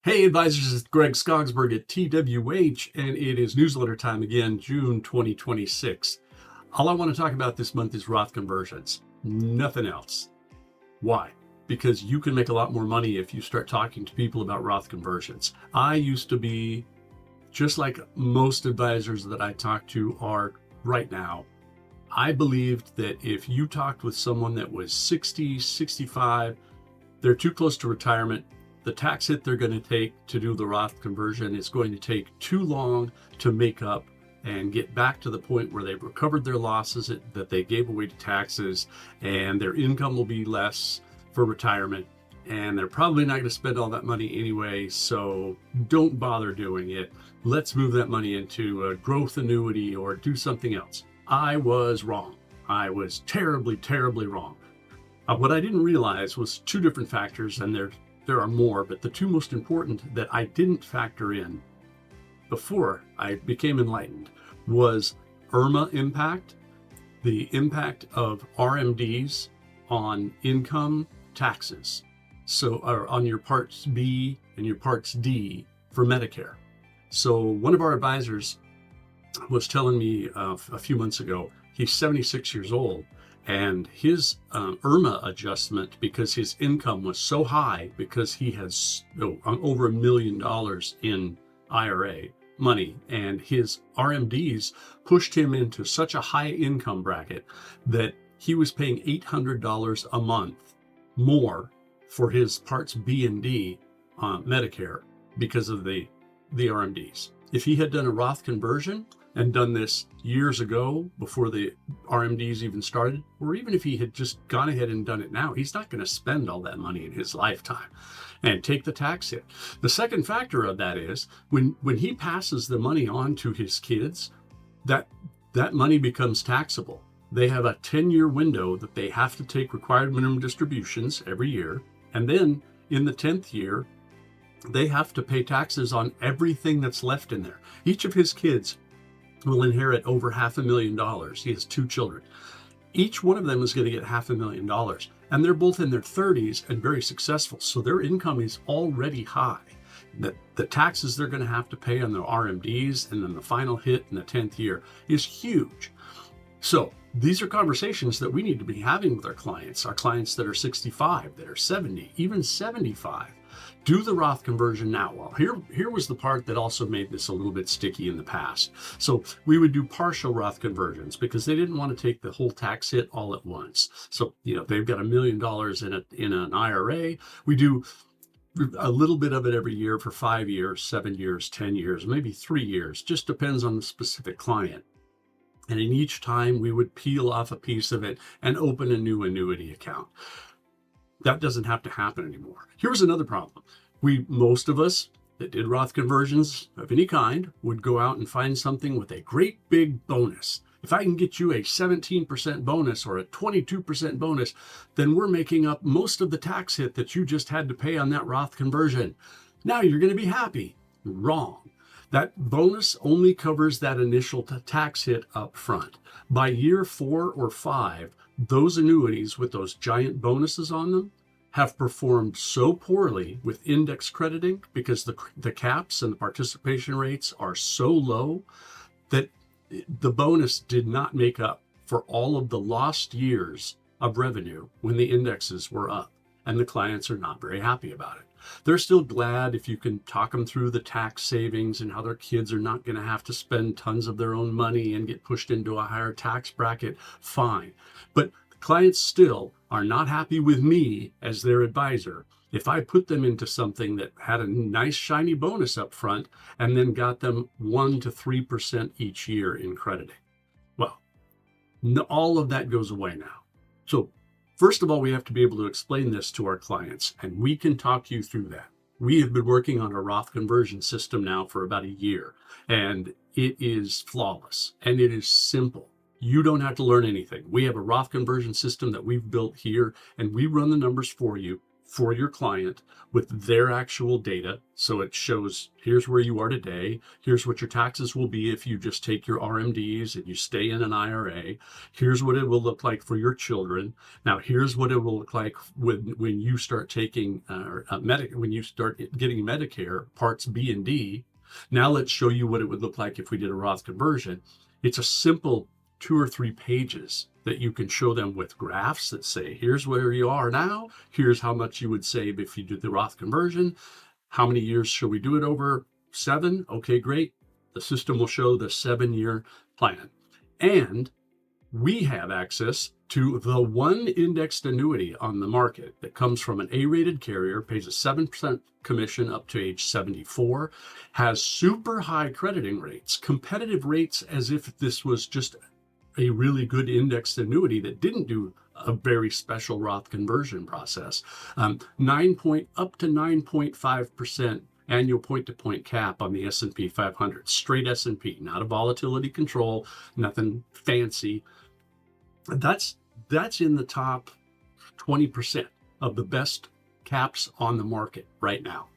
Hey advisors, it's Greg Skogsberg at TWH, and it is newsletter time again, June 2026. All I want to talk about this month is Roth conversions, nothing else. Why? Because you can make a lot more money if you start talking to people about Roth conversions. I used to be, just like most advisors that I talk to are right now, I believed that if you talked with someone that was 60, 65, they're too close to retirement, the tax hit they're going to take to do the Roth conversion is going to take too long to make up and get back to the point where they've recovered their losses that they gave away to taxes, and their income will be less for retirement, and they're probably not going to spend all that money anyway, so don't bother doing it. Let's move that money into a growth annuity or do something else. I was wrong. I was terribly, terribly wrong. What I didn't realize was two different factors, and there are more, but the two most important that I didn't factor in before I became enlightened was IRMAA impact, the impact of RMDs on income taxes. So on your Parts B and your Parts D for Medicare. So one of our advisors was telling me a few months ago, he's 76 years old, and his IRMAA adjustment, because his income was so high, because he has over $1 million in IRA money, and his RMDs pushed him into such a high income bracket that he was paying $800 a month more for his Parts B and D Medicare because of the RMDs. If he had done a Roth conversion and done this years ago before the RMDs even started, or even if he had just gone ahead and done it now, he's not going to spend all that money in his lifetime and take the tax hit. The second factor of that is when he passes the money on to his kids, that money becomes taxable. They have a 10-year window that they have to take required minimum distributions every year, and then in the 10th year, they have to pay taxes on everything that's left in there. Each of his kids will inherit over $500,000. He has two children. Each one of them is going to get $500,000, and they're both in their 30s and very successful. So their income is already high. The taxes they're going to have to pay on their RMDs and then the final hit in the 10th year is huge. So these are conversations that we need to be having with our clients that are 65, that are 70, even 75. Do the Roth conversion now. Well, here was the part that also made this a little bit sticky in the past. So we would do partial Roth conversions because they didn't want to take the whole tax hit all at once. So, they've got $1 million in an IRA. We do a little bit of it every year for 5 years, 7 years, 10 years, maybe 3 years. Just depends on the specific client. And in each time, we would peel off a piece of it and open a new annuity account. That doesn't have to happen anymore. Here's another problem. Most of us that did Roth conversions of any kind would go out and find something with a great big bonus. If I can get you a 17% bonus or a 22% bonus, then we're making up most of the tax hit that you just had to pay on that Roth conversion. Now you're going to be happy. Wrong. That bonus only covers that initial tax hit up front. By year 4 or 5, those annuities with those giant bonuses on them have performed so poorly with index crediting because the caps and the participation rates are so low that the bonus did not make up for all of the lost years of revenue when the indexes were up, and the clients are not very happy about it. They're still glad if you can talk them through the tax savings and how their kids are not going to have to spend tons of their own money and get pushed into a higher tax bracket. Fine. But clients still are not happy with me as their advisor if I put them into something that had a nice shiny bonus up front and then got them 1 to 3% each year in crediting. Well, all of that goes away now. So first of all, we have to be able to explain this to our clients, and we can talk you through that. We have been working on a Roth conversion system now for about a year, and it is flawless, and it is simple. You don't have to learn anything. We have a Roth conversion system that we've built here, and we run the numbers for you for your client with their actual data. So it shows, here's where you are today. Here's what your taxes will be if you just take your RMDs and you stay in an IRA. Here's what it will look like for your children. Now, here's what it will look like when you start taking when you start getting Medicare Parts B and D. Now let's show you what it would look like if we did a Roth conversion. It's a simple 2 or 3 pages that you can show them with graphs that say, here's where you are now. Here's how much you would save if you did the Roth conversion. How many years shall we do it over? 7? Okay, great. The system will show the 7-year plan. And we have access to the one indexed annuity on the market that comes from an A-rated carrier, pays a 7% commission up to age 74, has super high crediting rates, competitive rates as if this was just a really good indexed annuity that didn't do a very special Roth conversion process. Up to 9.5% annual point-to-point cap on the S&P 500, straight S&P, not a volatility control, nothing fancy. That's in the top 20% of the best caps on the market right now.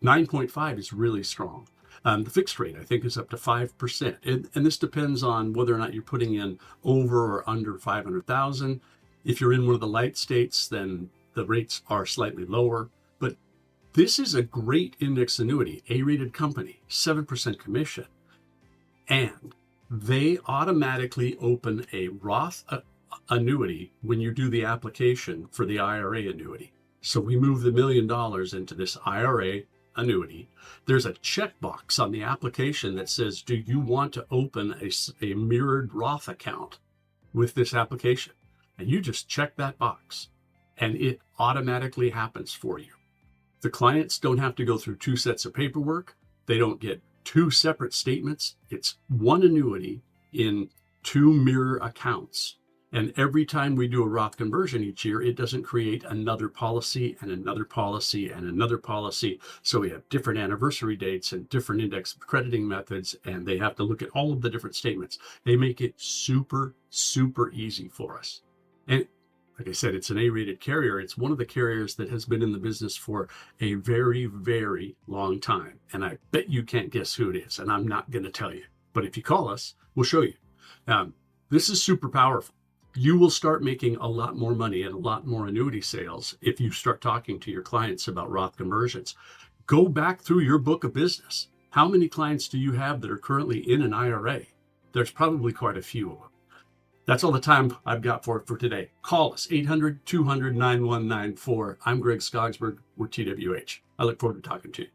9.5 is really strong. The fixed rate, I think, is up to 5%. And this depends on whether or not you're putting in over or under 500,000. If you're in one of the light states, then the rates are slightly lower. But this is a great index annuity, A-rated company, 7% commission. And they automatically open a Roth annuity when you do the application for the IRA annuity. So we move the $1 million into this IRA annuity. There's a checkbox on the application that says, do you want to open a mirrored Roth account with this application? And you just check that box and it automatically happens for you. The clients don't have to go through 2 sets of paperwork. They don't get 2 separate statements. It's one annuity in 2 mirror accounts. And every time we do a Roth conversion each year, it doesn't create another policy and another policy and another policy. So we have different anniversary dates and different index crediting methods, and they have to look at all of the different statements. They make it super, super easy for us. And like I said, it's an A-rated carrier. It's one of the carriers that has been in the business for a very, very long time. And I bet you can't guess who it is, and I'm not going to tell you. But if you call us, we'll show you. This is super powerful. You will start making a lot more money and a lot more annuity sales if you start talking to your clients about Roth conversions. Go back through your book of business. How many clients do you have that are currently in an IRA? There's probably quite a few of them. That's all the time I've got for today. Call us, 800-200-9194. I'm Greg Skogsberg. We're TWH. I look forward to talking to you.